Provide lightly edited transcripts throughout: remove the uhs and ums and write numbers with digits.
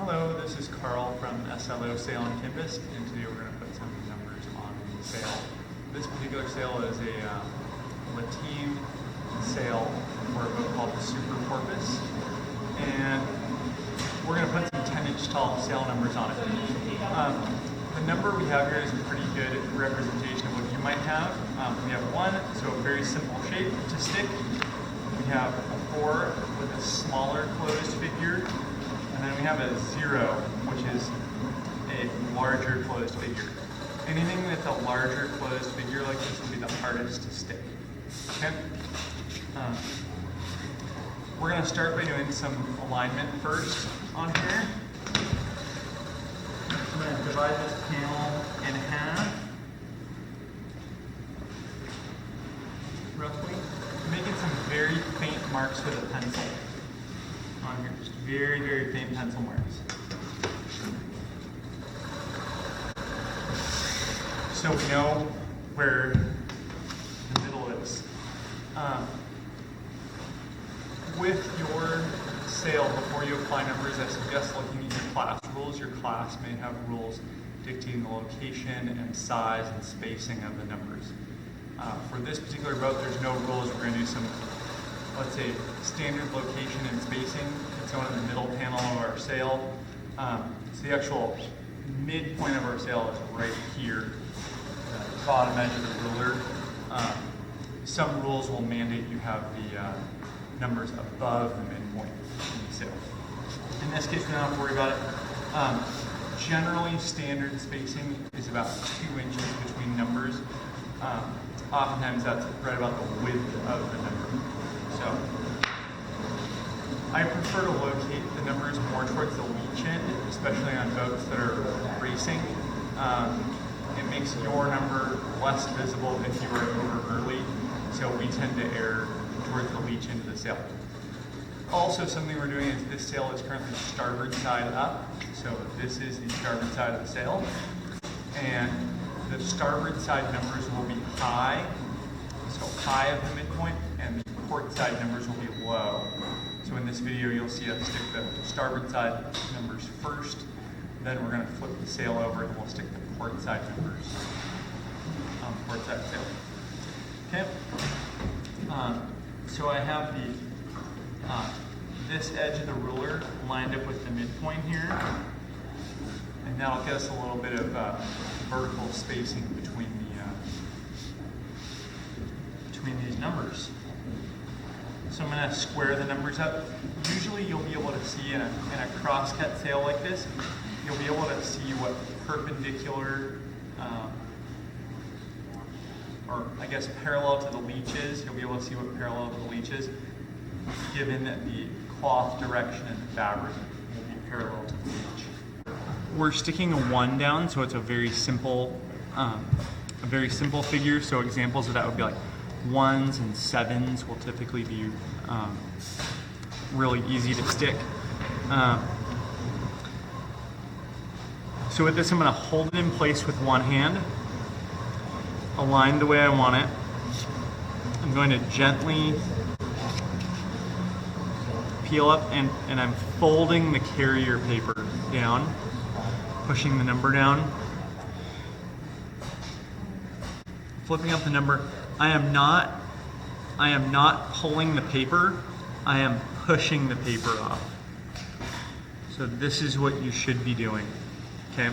Hello, this is Karl from SLO Sail and Canvas, and today we're going to put some numbers on the sail. This particular sail is a lateen sail for a boat called the Super Porpoise, and we're going to put some 10-inch tall sail numbers on it. The number we have here is a pretty good representation of what you might have. We have 1, so a very simple shape to stick. We have a 4 with a smaller closed figure. And then we have a 0, which is a larger closed figure. Anything that's a larger closed figure like this will be the hardest to stick. Okay? We're going to start by doing some alignment first on here. I'm going to divide this panel in half, roughly, making some very faint marks with a pencil on here, just very, very faint pencil marks. So we know where the middle is. With your sail, before you apply numbers, I suggest looking at your class rules. Your class may have rules dictating the location and size and spacing of the numbers. For this particular boat, there's no rules. We're going to do some, let's say, standard location and spacing. It's on the middle panel of our sail. So the actual midpoint of our sail is right here, the bottom edge of the ruler. Some rules will mandate you have the numbers above the midpoint in the sail. In this case, we don't have to worry about it. Generally, standard spacing is about 2 inches between numbers. Oftentimes, that's right about the width of the number. So, I prefer to locate the numbers more towards the leach end, especially on boats that are racing. It makes your number less visible if you are over early, so we tend to err towards the leach end of the sail. Also, something we're doing is this sail is currently starboard side up, so this is the starboard side of the sail, and the starboard side numbers will be high, so high at the midpoint, and the port side numbers will be low. So in this video, you'll see us stick the starboard side numbers first, then we're going to flip the sail over and we'll stick the port side numbers on the port side sail. Okay. So I have the this edge of the ruler lined up with the midpoint here, and that'll get us a little bit of vertical spacing between these numbers. So I'm going to square the numbers up. Usually you'll be able to see in a cross-cut sail like this, you'll be able to see what perpendicular, or I guess parallel to the leach is. You'll be able to see what parallel to the leach is, given that the cloth direction and the fabric will be parallel to the leach. We're sticking a 1 down, so it's a very simple figure. So examples of that would be like 1s and 7s will typically be really easy to stick. So with this, I'm going to hold it in place with one hand, align the way I want it. I'm going to gently peel up, and I'm folding the carrier paper down, pushing the number down, flipping up the number. I am not pulling the paper, I am pushing the paper off. So this is what you should be doing, okay?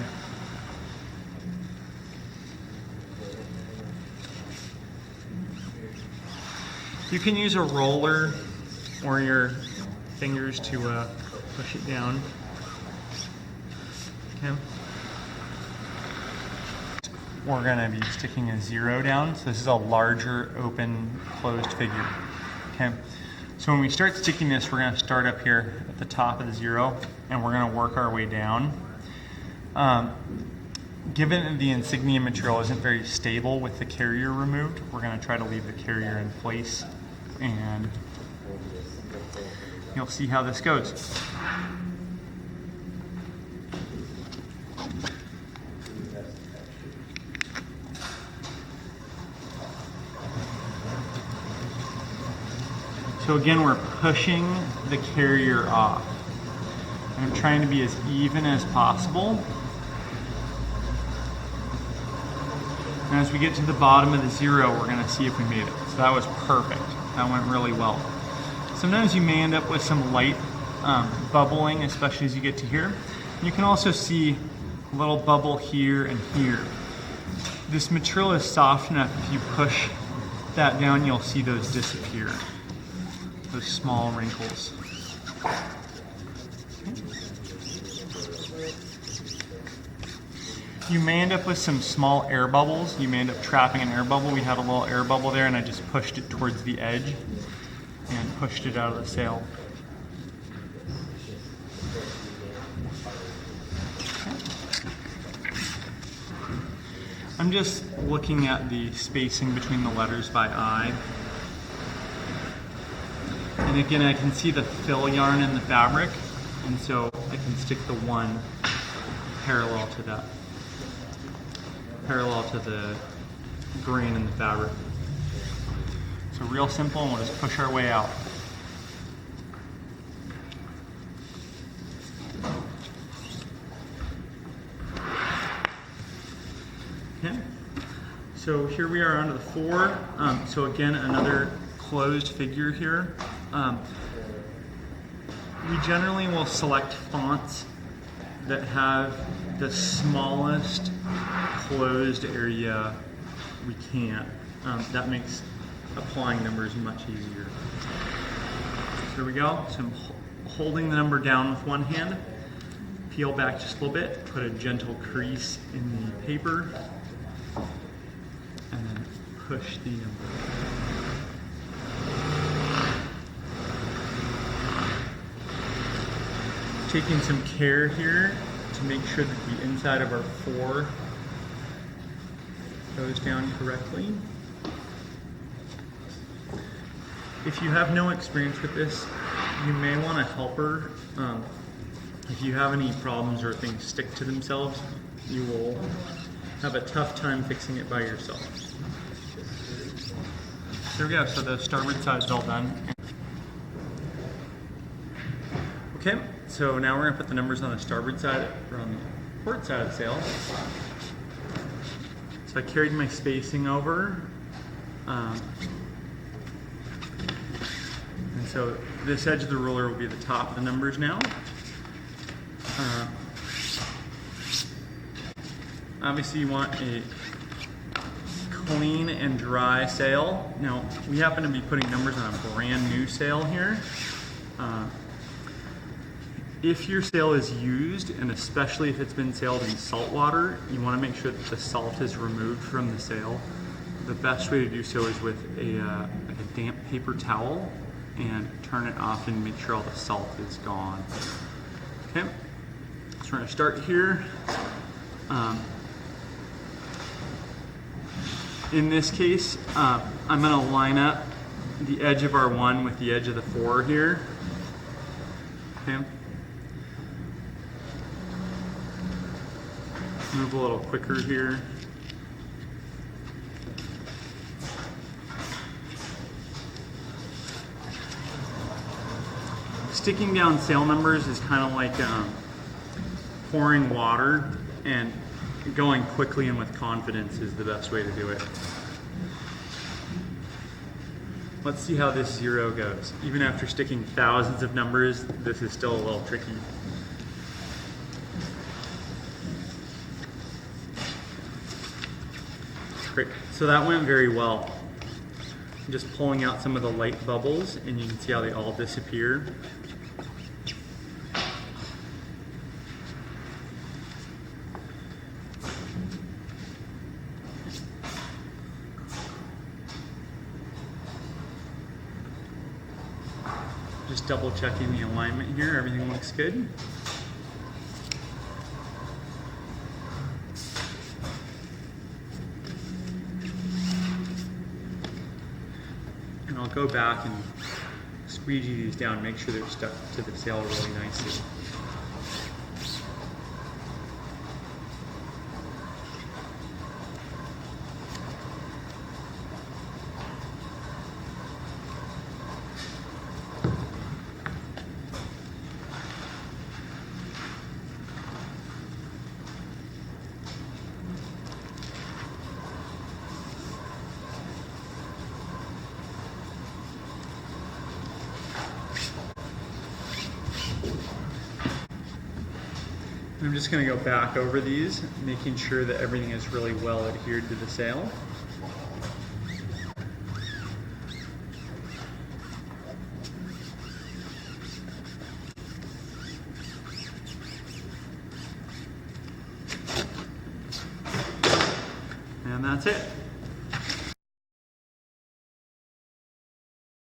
You can use a roller or your fingers to push it down, okay? We're going to be sticking a 0 down. So this is a larger open closed figure. Okay. So when we start sticking this, we're going to start up here at the top of the 0 and we're going to work our way down. Given that the insignia material isn't very stable with the carrier removed, we're going to try to leave the carrier in place, and you'll see how this goes. So again, we're pushing the carrier off. And I'm trying to be as even as possible. And as we get to the bottom of the 0, we're going to see if we made it. So that was perfect. That went really well. Sometimes you may end up with some light bubbling, especially as you get to here. You can also see a little bubble here and here. This material is soft enough, if you push that down, you'll see those disappear. Those small wrinkles. You may end up with some small air bubbles. You may end up trapping an air bubble. We had a little air bubble there and I just pushed it towards the edge and pushed it out of the sail. I'm just looking at the spacing between the letters by eye. And again, I can see the fill yarn in the fabric, and so I can stick the one parallel to that. Parallel to the grain in the fabric. So real simple, and we'll just push our way out. Okay, so here we are onto the 4. So again, another closed figure here. We generally will select fonts that have the smallest closed area we can. That makes applying numbers much easier. So here we go. So I'm holding the number down with one hand, peel back just a little bit, put a gentle crease in the paper, and then push the number. Taking some care here to make sure that the inside of our 4 goes down correctly. If you have no experience with this, you may want a helper. If you have any problems or things stick to themselves, you will have a tough time fixing it by yourself. There we go, so the starboard side is all done. Okay, so now we're going to put the numbers on the starboard side, or on the port side of the sail. So I carried my spacing over. And so this edge of the ruler will be the top of the numbers now. Obviously you want a clean and dry sail. Now, we happen to be putting numbers on a brand new sail here. If your sail is used, and especially if it's been sailed in salt water, you want to make sure that the salt is removed from the sail. The best way to do so is with a damp paper towel and turn it off and make sure all the salt is gone. Okay, so we're going to start here. In this case, I'm going to line up the edge of our 1 with the edge of the 4 here. Okay. Move a little quicker here. Sticking down sail numbers is kind of like pouring water, and going quickly and with confidence is the best way to do it. Let's see how this 0 goes. Even after sticking thousands of numbers, this is still a little tricky. Great, so that went very well. I'm just pulling out some of the light bubbles, and you can see how they all disappear. Just double checking the alignment here, everything looks good. And I'll go back and squeegee these down, make sure they're stuck to the sail really nicely. I'm just going to go back over these, making sure that everything is really well adhered to the sail. And that's it.